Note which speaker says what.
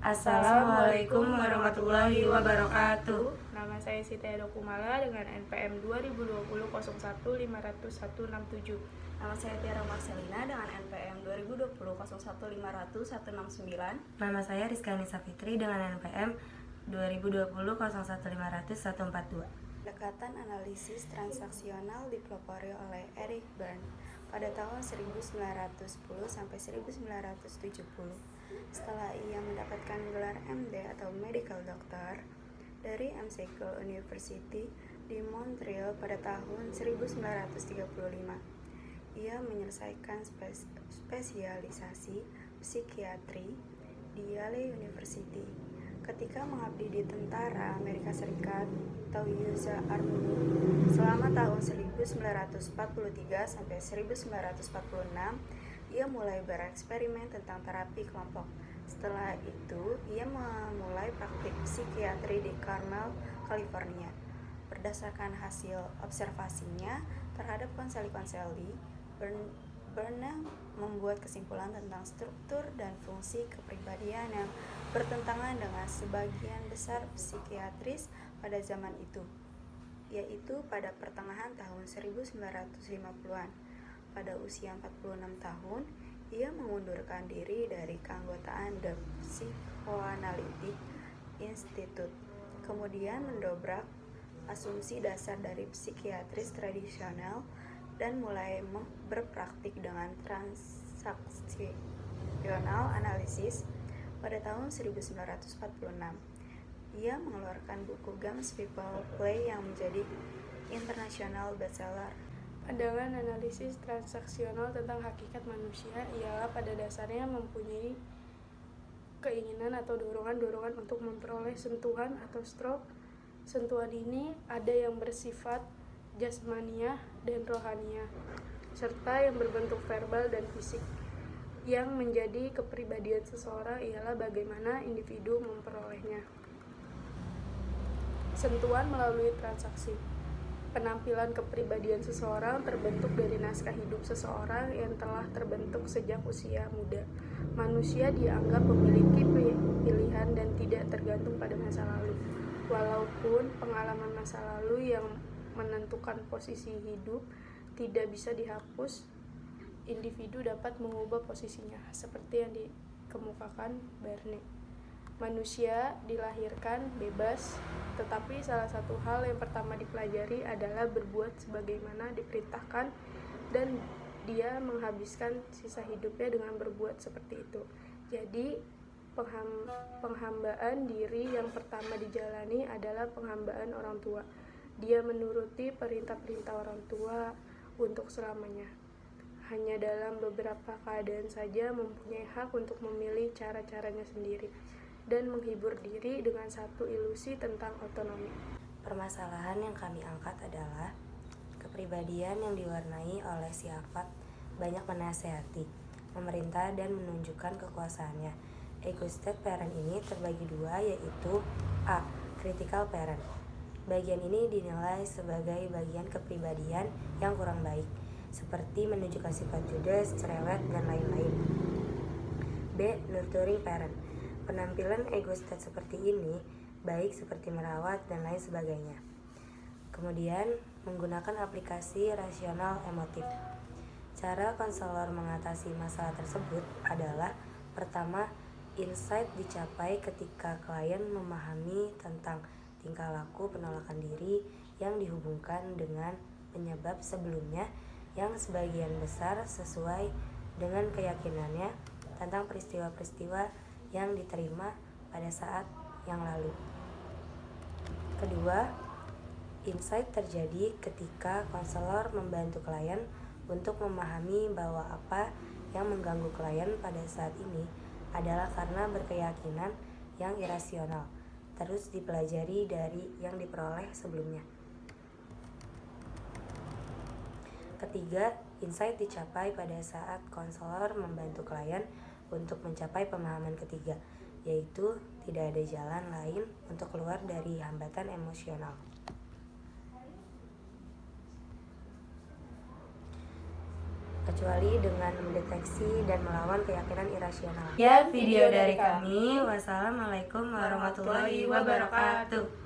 Speaker 1: Assalamualaikum warahmatullahi wabarakatuh.
Speaker 2: Nama saya Siti Edo Kumala dengan NPM 2020 01501067.
Speaker 3: Nama saya Tiara Marcelina dengan NPM 2020 01501069.
Speaker 1: Nama saya Rizka Nisa Fitri dengan NPM 2020 01501042.
Speaker 3: Pendekatan analisis transaksional dipelopori oleh Eric Berne pada tahun 1910 sampai 1970. Setelah ia mendapatkan gelar MD atau Medical Doctor dari McGill University di Montreal pada tahun 1935. Ia menyelesaikan spesialisasi psikiatri di Yale University. Ketika mengabdi di tentara Amerika Serikat atau US Army selama tahun 1943 sampai 1946, ia mulai bereksperimen tentang terapi kelompok. Setelah itu, ia memulai praktik psikiatri di Carmel, California. Berdasarkan hasil observasinya terhadap konseli-konseli, Berne membuat kesimpulan tentang struktur dan fungsi kepribadian yang bertentangan dengan sebagian besar psikiatris pada zaman itu, yaitu pada pertengahan tahun 1950-an. Pada usia 46 tahun, ia mengundurkan diri dari keanggotaan The Psychoanalytic Institute, kemudian mendobrak asumsi dasar dari psikiatris tradisional dan mulai berpraktik dengan transaksional analisis pada tahun 1946. Ia mengeluarkan buku Games People Play yang menjadi international bestseller.
Speaker 2: Pandangan analisis transaksional tentang hakikat manusia ialah pada dasarnya mempunyai keinginan atau dorongan-dorongan untuk memperoleh sentuhan atau stroke. Sentuhan ini ada yang bersifat jasmaniah dan rohaniah, serta yang berbentuk verbal dan fisik. Yang menjadi kepribadian seseorang ialah bagaimana individu memperolehnya. Sentuhan melalui transaksi. Penampilan kepribadian seseorang terbentuk dari naskah hidup seseorang yang telah terbentuk sejak usia muda. Manusia dianggap memiliki pilihan dan tidak tergantung pada masa lalu. Walaupun pengalaman masa lalu yang menentukan posisi hidup tidak bisa dihapus, individu dapat mengubah posisinya, seperti yang dikemukakan Berne. Manusia dilahirkan bebas, tetapi salah satu hal yang pertama dipelajari adalah berbuat sebagaimana diperintahkan, dan dia menghabiskan sisa hidupnya dengan berbuat seperti itu. Jadi, penghambaan diri yang pertama dijalani adalah penghambaan orang tua. Dia menuruti perintah-perintah orang tua untuk selamanya. Hanya dalam beberapa keadaan saja mempunyai hak untuk memilih cara-caranya sendiri dan menghibur diri dengan satu ilusi tentang otonomi.
Speaker 1: Permasalahan yang kami angkat adalah kepribadian yang diwarnai oleh sifat banyak menasehati, memerintah, dan menunjukkan kekuasaannya. Ego-state parent ini terbagi dua, yaitu A. Critical parent. Bagian ini dinilai sebagai bagian kepribadian yang kurang baik, seperti menunjukkan sifat judes, cerewet, dan lain-lain. B. Nurturing parent. Penampilan ego-state seperti ini baik seperti merawat dan lain sebagainya. Kemudian, menggunakan aplikasi rasional emotif. Cara konselor mengatasi masalah tersebut adalah: pertama, insight dicapai ketika klien memahami tentang tingkah laku penolakan diri yang dihubungkan dengan penyebab sebelumnya yang sebagian besar sesuai dengan keyakinannya tentang peristiwa-peristiwa yang diterima pada saat yang lalu. Kedua, insight terjadi ketika konselor membantu klien untuk memahami bahwa apa yang mengganggu klien pada saat ini adalah karena berkeyakinan yang irasional, terus dipelajari dari yang diperoleh sebelumnya. Ketiga, insight dicapai pada saat konselor membantu klien untuk mencapai pemahaman ketiga, yaitu tidak ada jalan lain untuk keluar dari hambatan emosional. kecuali dengan mendeteksi dan melawan keyakinan irasional.
Speaker 4: Ya, video dari kami. Wassalamualaikum warahmatullahi wabarakatuh.